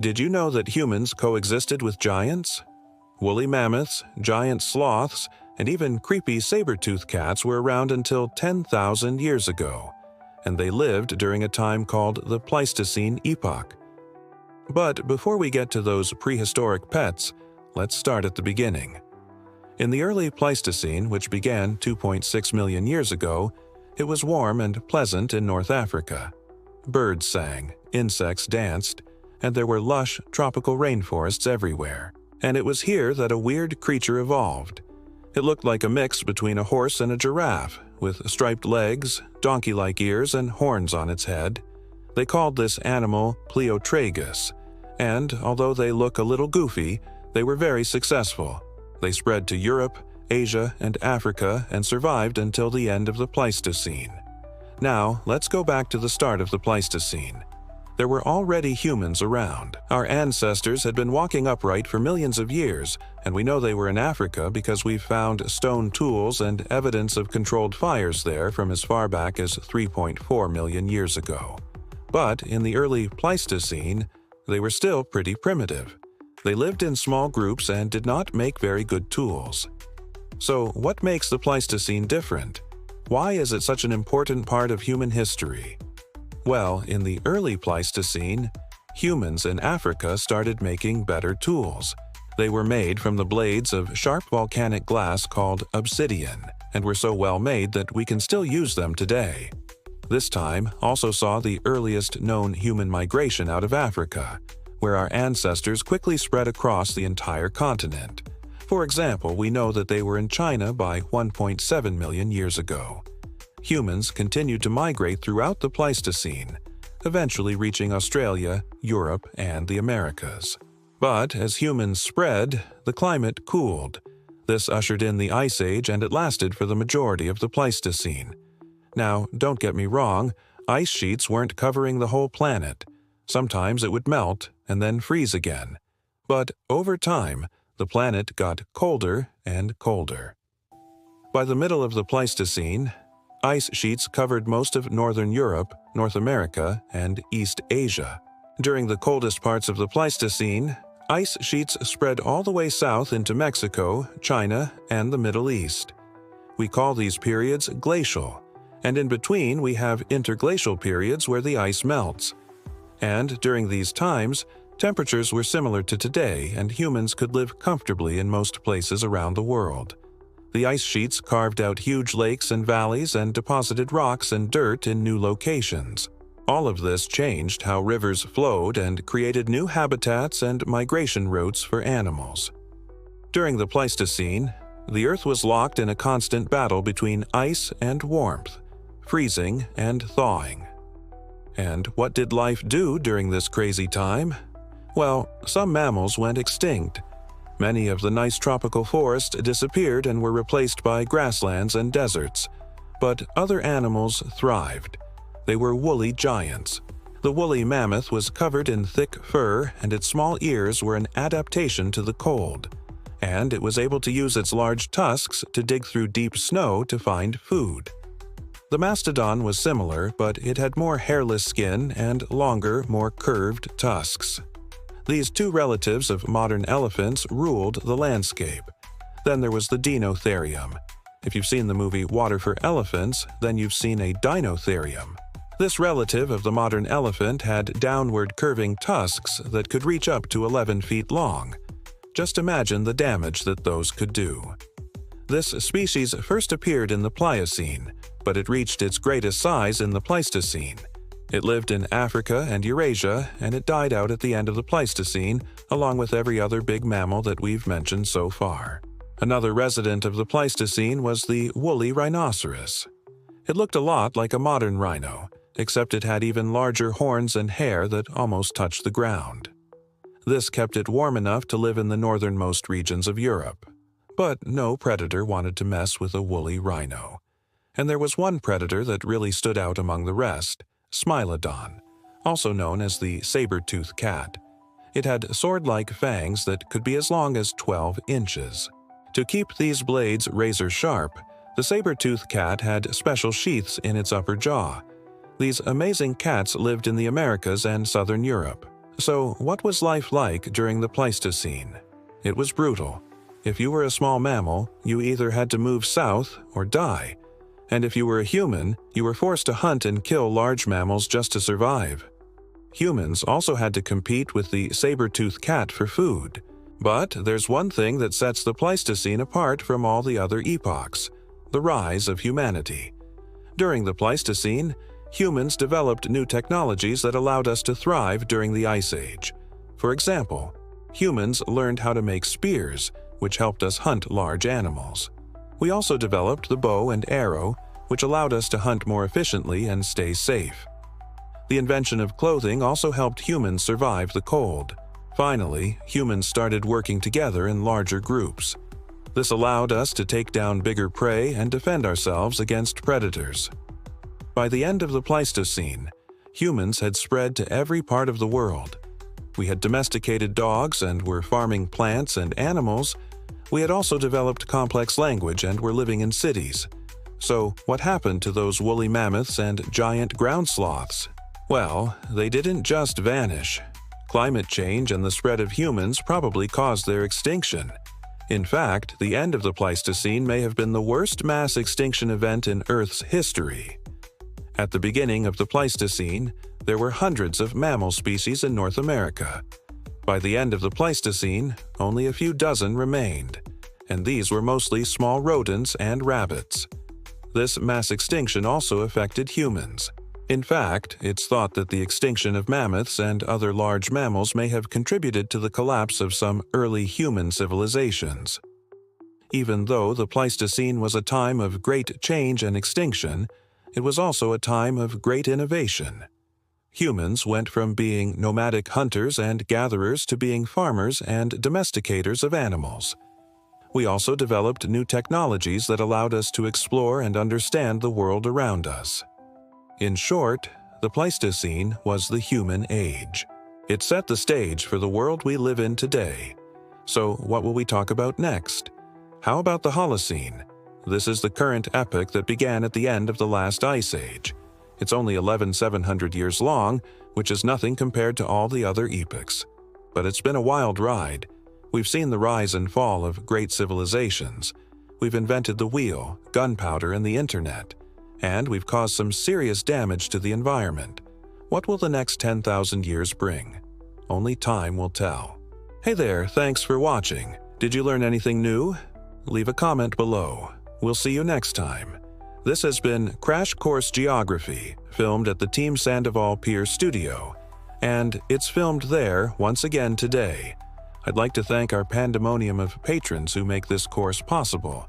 Did you know that humans coexisted with giants? Woolly mammoths, giant sloths, and even creepy saber-toothed cats were around until 10,000 years ago, and they lived during a time called the Pleistocene Epoch. But before we get to those prehistoric pets, let's start at the beginning. In the early Pleistocene, which began 2.6 million years ago, it was warm and pleasant in North Africa. Birds sang, insects danced, and there were lush tropical rainforests everywhere. And it was here that a weird creature evolved. It looked like a mix between a horse and a giraffe, with striped legs, donkey-like ears, and horns on its head. They called this animal Pleiotragus, and although they look a little goofy, they were very successful. They spread to Europe, Asia, and Africa and survived until the end of the Pleistocene. Now, let's go back to the start of the Pleistocene. There were already humans around. Our ancestors had been walking upright for millions of years, and we know they were in Africa because we've found stone tools and evidence of controlled fires there from as far back as 3.4 million years ago. But in the early Pleistocene, they were still pretty primitive. They lived in small groups and did not make very good tools. So what makes the Pleistocene different? Why is it such an important part of human history? Well, in the early Pleistocene, humans in Africa started making better tools. They were made from the blades of sharp volcanic glass called obsidian, and were so well made that we can still use them today. This time also saw the earliest known human migration out of Africa, where our ancestors quickly spread across the entire continent. For example, we know that they were in China by 1.7 million years ago. Humans continued to migrate throughout the Pleistocene, eventually reaching Australia, Europe, and the Americas. But as humans spread, the climate cooled. This ushered in the Ice Age, and it lasted for the majority of the Pleistocene. Now, don't get me wrong, ice sheets weren't covering the whole planet. Sometimes it would melt and then freeze again. But over time, the planet got colder and colder. By the middle of the Pleistocene, ice sheets covered most of northern Europe, North America, and East Asia. During the coldest parts of the Pleistocene, ice sheets spread all the way south into Mexico, China, and the Middle East. We call these periods glacial, and in between we have interglacial periods where the ice melts. And during these times, temperatures were similar to today, and humans could live comfortably in most places around the world. The ice sheets carved out huge lakes and valleys and deposited rocks and dirt in new locations. All of this changed how rivers flowed and created new habitats and migration routes for animals. During the Pleistocene, the Earth was locked in a constant battle between ice and warmth, freezing and thawing. And what did life do during this crazy time? Well, some mammals went extinct. Many of the nice tropical forests disappeared and were replaced by grasslands and deserts. But other animals thrived. They were woolly giants. The woolly mammoth was covered in thick fur, and its small ears were an adaptation to the cold. And it was able to use its large tusks to dig through deep snow to find food. The mastodon was similar, but it had more hairless skin and longer, more curved tusks. These two relatives of modern elephants ruled the landscape. Then there was the Dinotherium. If you've seen the movie Water for Elephants, then you've seen a Dinotherium. This relative of the modern elephant had downward curving tusks that could reach up to 11 feet long. Just imagine the damage that those could do. This species first appeared in the Pliocene, but it reached its greatest size in the Pleistocene. It lived in Africa and Eurasia, and it died out at the end of the Pleistocene, along with every other big mammal that we've mentioned so far. Another resident of the Pleistocene was the woolly rhinoceros. It looked a lot like a modern rhino, except it had even larger horns and hair that almost touched the ground. This kept it warm enough to live in the northernmost regions of Europe. But no predator wanted to mess with a woolly rhino. And there was one predator that really stood out among the rest: Smilodon, also known as the saber-toothed cat. It had sword-like fangs that could be as long as 12 inches. To keep these blades razor-sharp, the saber-toothed cat had special sheaths in its upper jaw. These amazing cats lived in the Americas and southern Europe. So, what was life like during the Pleistocene? It was brutal. If you were a small mammal, you either had to move south or die. And if you were a human, you were forced to hunt and kill large mammals just to survive. Humans also had to compete with the saber-toothed cat for food. But there's one thing that sets the Pleistocene apart from all the other epochs: the rise of humanity. During the Pleistocene, humans developed new technologies that allowed us to thrive during the Ice Age. For example, humans learned how to make spears, which helped us hunt large animals. We also developed the bow and arrow, which allowed us to hunt more efficiently and stay safe. The invention of clothing also helped humans survive the cold. Finally, humans started working together in larger groups. This allowed us to take down bigger prey and defend ourselves against predators. By the end of the Pleistocene, humans had spread to every part of the world. We had domesticated dogs and were farming plants and animals. We had also developed complex language and were living in cities. So, what happened to those woolly mammoths and giant ground sloths? Well, they didn't just vanish. Climate change and the spread of humans probably caused their extinction. In fact, the end of the Pleistocene may have been the worst mass extinction event in Earth's history. At the beginning of the Pleistocene, there were hundreds of mammal species in North America. By the end of the Pleistocene, only a few dozen remained, and these were mostly small rodents and rabbits. This mass extinction also affected humans. In fact, it's thought that the extinction of mammoths and other large mammals may have contributed to the collapse of some early human civilizations. Even though the Pleistocene was a time of great change and extinction, it was also a time of great innovation. Humans went from being nomadic hunters and gatherers to being farmers and domesticators of animals. We also developed new technologies that allowed us to explore and understand the world around us. In short, the Pleistocene was the human age. It set the stage for the world we live in today. So, what will we talk about next? How about the Holocene? This is the current epoch that began at the end of the last ice age. It's only 11,700 years long, which is nothing compared to all the other epochs. But it's been a wild ride. We've seen the rise and fall of great civilizations. We've invented the wheel, gunpowder, and the internet. And we've caused some serious damage to the environment. What will the next 10,000 years bring? Only time will tell. Hey there, thanks for watching. Did you learn anything new? Leave a comment below. We'll see you next time. This has been Crash Course Geography, filmed at the Team Sandoval Pier studio. And it's filmed there once again today. I'd like to thank our pandemonium of patrons who make this course possible.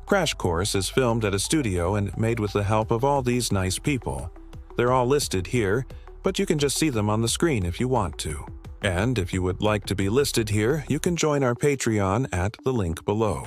Crash Course is filmed at a studio and made with the help of all these nice people. They're all listed here, but you can just see them on the screen if you want to. And if you would like to be listed here, you can join our Patreon at the link below.